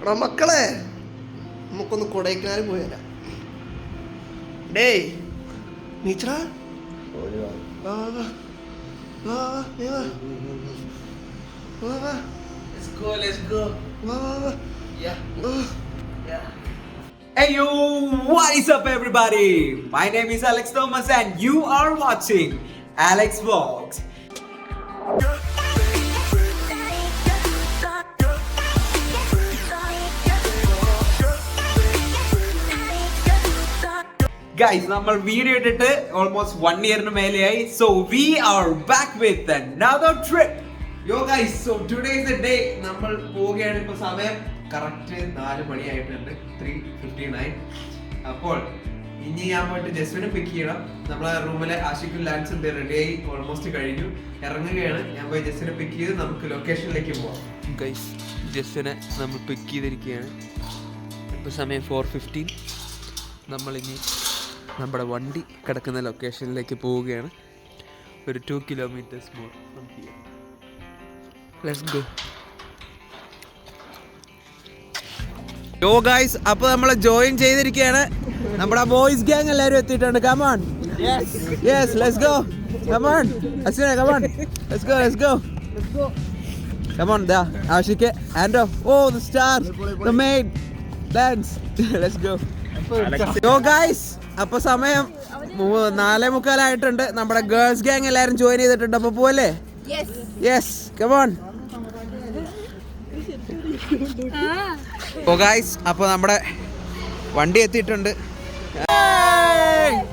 എടാ മക്കളെ, നമുക്കൊന്ന് കൊടൈക്കനാൽ പോയി വരാം. ഡേയ് നീച്ചടാ, Hey yo, what is up everybody? My name is Alex Thomas and you are watching Alex Vlogs. Guys, നമ്മൾ വീഡിയോ ഇട്ടിട്ട് almost 1 ഇയറിന് മേലെയായി. So we are back with another trip. Yo guys, so today is the day. നമ്മൾ പോവുകയാണ്. ഇപ്പോൾ സമയം correct 4 മണിയായിട്ടുണ്ട്, 3:59. അപ്പോൾ ഇനി ഞാൻ പോയിട്ട് ജസ്റ്റിനെ പിക്ക് ചെയ്യണം. നമ്മളെ റൂമിലെ ആഷിക്കും ലാൻസും റെഡിയായി, ഓൾമോസ്റ്റ് കഴിഞ്ഞു, ഇറങ്ങുകയാണ്. ഞാൻ പോയി ജസ്റ്റിനെ പിക്ക് ചെയ്ത് നമുക്ക് ലൊക്കേഷനിലേക്ക് പോവാം. ഗൈസ്, ജസ്റ്റിനെ നമ്മൾ പിക്ക് ചെയ്തിരിക്കുകയാണ്. ഇപ്പോൾ സമയം 4:15. നമ്മളിനി നമ്മുടെ വണ്ടി കിടക്കുന്ന ലൊക്കേഷനിലേക്ക് പോവുകയാണ്. ഒരു 2 kilometers more from here. Let's go. Yo guys, അപ്പോൾ നമ്മൾ ജോയിൻ ചെയ്തിരിക്കുകയാണ്. നമ്മുടെ ബോയ്സ് ഗ്യാങ് എല്ലാവരും എത്തിയിട്ടുണ്ട്. Come on. Yes, let's go. Come on. Asina, come on. Let's go. Come on, da. Ashike, Ando. Oh, the stars. The maid. Dance. Let's go. Yo guys, അപ്പോൾ സമയം 4:45 ആയിട്ടുണ്ട്. നമ്മുടെ ഗേൾസ് ഗ്യാങ് എല്ലാവരും join ചെയ്തിട്ടുണ്ട്. അപ്പോൾ പോലെ യെസ്, കമോൺ. ഓ guys, അപ്പോൾ നമ്മുടെ വണ്ടി എത്തിയിട്ടുണ്ട്.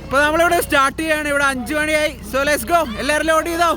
ഇപ്പോൾ നമ്മളിവിടെ സ്റ്റാർട്ട് ചെയ്യാണ്. ഇവിടെ 5 മണിയായി. So let's go. എല്ലാവരും ലോഡ് ചെയ്തോ.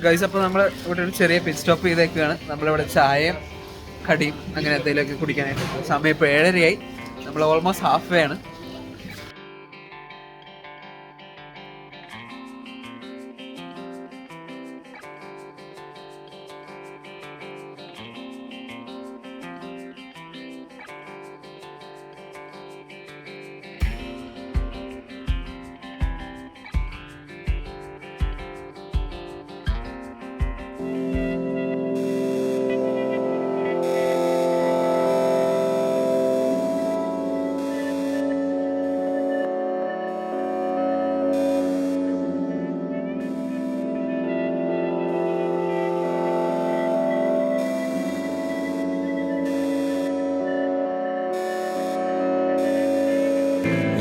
ഗൈസ്, അപ്പോൾ നമ്മൾ ഇവിടെ ഒരു ചെറിയ പിറ്റ് സ്റ്റോപ്പ് ചെയ്തേക്കുകയാണ്. നമ്മളിവിടെ ചായയും കടിയും അങ്ങനെ എന്തെങ്കിലുമൊക്കെ കുടിക്കാനായിട്ട്. സമയം ഇപ്പോൾ 7:30 ആയി. നമ്മൾ ഓൾമോസ്റ്റ് ഹാഫ് വേ ആണ്.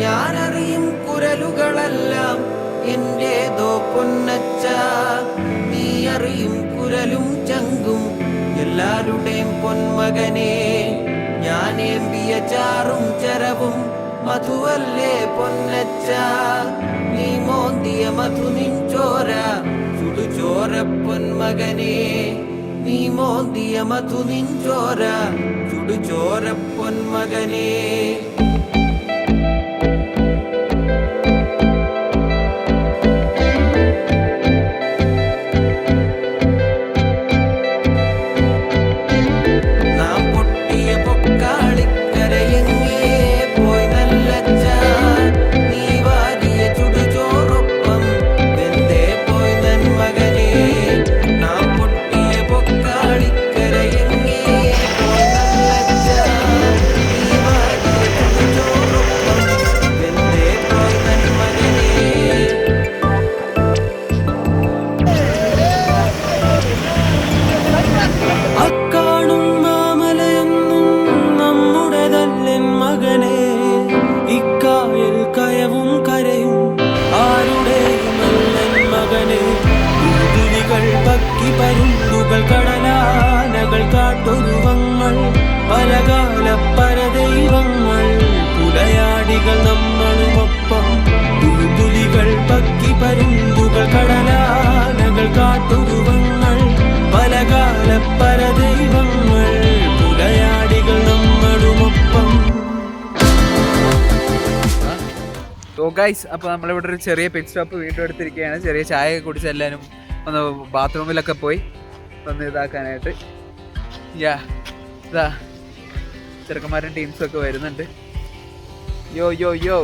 ഞാനറിയും കുരലുകളെല്ലാം എന്റേതോ പൊന്നച്ച, നീ അറിയും കുരലും ചങ്കും എല്ലാരുടെയും പൊന്മകനെ. ഞാനേമ്പിയ ചാറും ചരവും മധുവല്ലേ പൊന്നച്ച, നീ മോന്തിയ മധു നിൻചോര ചുടുചോര പൊന്മകനെ. നീ മോന്തിയ മധു നിൻചോര ചുടുചോര പൊന്മകനെ. കുലയാടികൾ നമ്മളുമൊപ്പം പുലികൾ പക്കി പരുന്തുകൾ കടലാനകൾ കാട്ടുരുവങ്ങൾ പലകാല പരദൈവങ്ങൾ കുലയാടികൾ നമ്മളുമൊപ്പം. സോ ഗൈസ്, അപ്പോൾ നമ്മളിവിടെ ഒരു ചെറിയ പിറ്റ് സ്റ്റോപ്പ് വീണ്ടും എടുത്തിരിക്കുകയാണ്. ചെറിയ ചായ കുടിച്ച് എല്ലാവരും ഒന്ന് ബാത്റൂമിലൊക്കെ പോയി ഒന്ന് ഇതാക്കാനായിട്ട്. ഇതാ ചെറുക്കന്മാരും ടീംസൊക്കെ വരുന്നുണ്ട്. യോ യോ യോ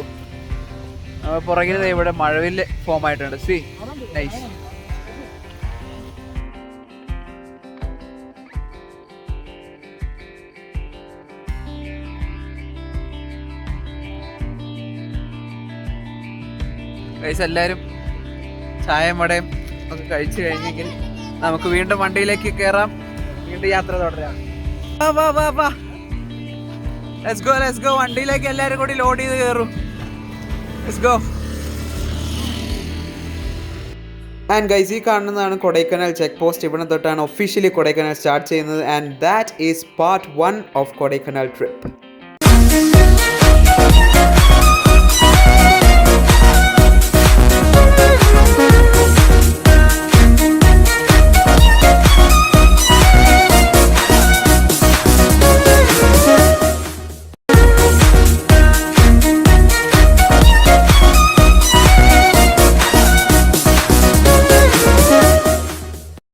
പുറകിൽ ഇവിടെ മഴവില് ഫോം ആയിട്ടുണ്ട്. C nice. ഗൈസ്, എല്ലാവരും ചായയും വടയും ഒക്കെ കഴിച്ചു കഴിഞ്ഞെങ്കിൽ നമുക്ക് വീണ്ടും വണ്ടിയിലേക്ക് കയറാം, വീണ്ടും യാത്ര തുടരാം. വാ വാ വാ, ലെറ്റ്സ് ഗോ. വണ്ടിയിലേക്ക് എല്ലാവരും കൂടി ലോഡ് ചെയ്ത് കയറും. Let's go. ആൻഡ് ഗൈസ്, ഈ കാണുന്നതാണ് കൊടൈക്കനാൽ ചെക്ക് പോസ്റ്റ്. ഇവിടെ തൊട്ടാണ് ഒഫീഷ്യലി കൊടൈക്കനാൽ സ്റ്റാർട്ട് ചെയ്യുന്നത്. And that is part 1 of Kodaikanal trip.